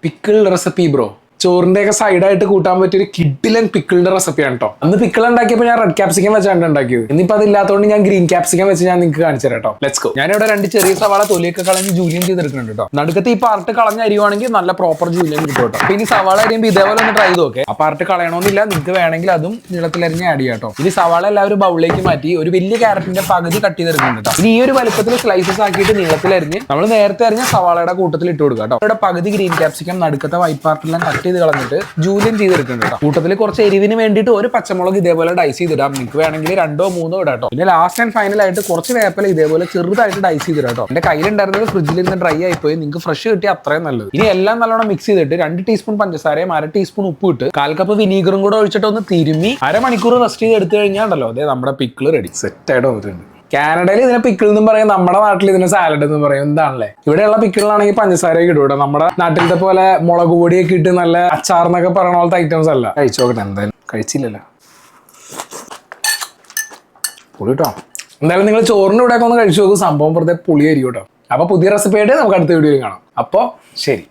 Pickle recipe bro. ചോറിന്റെ ഒക്കെ സൈഡായിട്ട് കൂട്ടാൻ പറ്റിയ ഒരു കിഡിലൻ പിക്കിളിന്റെ റെസിപ്പിയാണ് കേട്ടോ. അന്ന് പിക്കിൾ ഉണ്ടാക്കിയപ്പോൾ ഞാൻ റെഡ് ക്യാപ്സിക്കം വെച്ചാണ് ഉണ്ടാക്കിയത്. ഇന്നിപ്പോ അതില്ലാത്തതുകൊണ്ട് ഞാൻ ഗ്രീൻ ക്യാപ്സിക്കം വെച്ച് ഞാൻ നിങ്ങൾക്ക് കാണിച്ചു തരാം കേട്ടോ. Let's go. ഞാനിവിടെ 2 ചെറിയ സവാള തൊലിയൊക്കെ കളഞ്ഞ് ജൂലിയൻ ചെയ്തെടുക്കുന്നുണ്ട് കേട്ടോ. നടുക്കത്തെ ഈ പാർട്ട് കളഞ്ഞ അരിയുവാണെങ്കിൽ നല്ല പ്രോപ്പർ ജൂലിയൻ കിട്ടും കേട്ടോ. അപ്പൊ ഇനി സവാള അരിയുമ്പോൾ ഇതേപോലെ ഒന്ന് ട്രൈ ചെയ്ത് നോക്കെ. ആ പാർട്ട് കളയണമെന്നില്ല, നിങ്ങൾക്ക് വേണമെങ്കിൽ അതും നീളത്തിലരിഞ്ഞ് ആഡ് ചെയ്യാം കേട്ടോ. ഇനി സവാള എല്ലാവരും ബൗളിലേക്ക് മാറ്റി ഒരു വലിയ ക്യാരറ്റിന്റെ പകുതി കട്ട് ചെയ്തെടുക്കുന്നുണ്ട് കേട്ടോ. ഇനി ഈ ഒരു വലുപ്പത്തിൽ സ്ലൈസസ് ആക്കിയിട്ട് നീളത്തിലരിഞ്ഞ് നമ്മൾ നേരത്തെ അരിഞ്ഞ സവാളയുടെ കൂട്ടത്തിൽ ഇട്ട് കൊടുക്കുക കേട്ടോ. ഇവിടെ പകുതി ഗ്രീൻ ക്യാപ്സിക്കം നടുക്കത്തെ വൈറ്റ് പാർട്ടെല്ലാം കട്ട് ചെയ്ത് കളഞ്ഞിട്ട് ജൂലിയൻ ചെയ്തെടുക്കുന്നുണ്ട് കേട്ടോ. കൂട്ടത്തിൽ കുറച്ച് എരിവിന് വേണ്ടിയിട്ട് ഒരു പച്ചമുളക് ഇതേപോലെ ഡൈസ് ചെയ്തിടാം. നിങ്ങൾക്ക് വേണമെങ്കിൽ 2 3 ഇടാം കേട്ടോ. പിന്നെ ലാസ്റ്റ് ആൻഡ് ഫൈനൽ ആയിട്ട് കുറച്ച് വേപ്പില ഇതേപോലെ ചെറുതായിട്ട് ഡൈസ് ചെയ്തിടാം കേട്ടോ. എന്റെ കയ്യിലുണ്ടായിരുന്നത് ഫ്രിഡ്ജിൽ നിന്ന് ഡ്രൈ ആയിപ്പോയി. നിങ്ങൾക്ക് ഫ്രഷ് കിട്ടിയ അത്രയും നല്ലത്. ഇനി എല്ലാം നല്ലോണം മിക്സ് ചെയ്തിട്ട് 2 ടീസ്പൂൺ പഞ്ചസാരയും 1/2 ടീസ്പൂൺ ഉപ്പ് ഇട്ട് 1/4 കപ്പ് വിനീഗറും കൂടെ ഒഴിച്ചിട്ട് ഒന്ന് തിരുമ്മി അരമണിക്കൂർ റെസ്റ്റ് ചെയ്ത് എടുത്തു കഴിഞ്ഞാണ്ടല്ലോ അതെ നമ്മുടെ പിക്കിൾ റെഡി. സെറ്റ് ആയിട്ട് വന്നിട്ടുണ്ട്. കാനഡയിൽ ഇതിനെ പിക്കിൾ എന്നും പറയും, നമ്മുടെ നാട്ടിൽ ഇതിനെ സാലഡ് എന്നും പറയും. എന്താണല്ലേ, ഇവിടെയുള്ള പിക്കിളാണെങ്കിൽ പഞ്ചസാരയൊക്കെ ഇടും കേട്ടോ. നമ്മുടെ നാട്ടിലത്തെ പോലെ മുളക് പൊടിയൊക്കെ ഇട്ട് നല്ല അച്ചാർന്നൊക്കെ പറയുന്ന പോലത്തെ ഐറ്റംസ് അല്ല. കഴിച്ചു നോക്കട്ടെ. എന്തായാലും കഴിച്ചില്ലല്ലോ പൊളി കേട്ടോ. എന്തായാലും നിങ്ങൾ ചോറിന് ഇവിടെ ഒക്കെ ഒന്ന് കഴിച്ചു നോക്കും. സംഭവം വെറുതെ പൊളിയായിരിക്കും കേട്ടോ. അപ്പൊ പുതിയ റെസിപ്പി ആയിട്ട് നമുക്ക് അടുത്ത വീഡിയോയിൽ കാണാം. അപ്പൊ ശരി.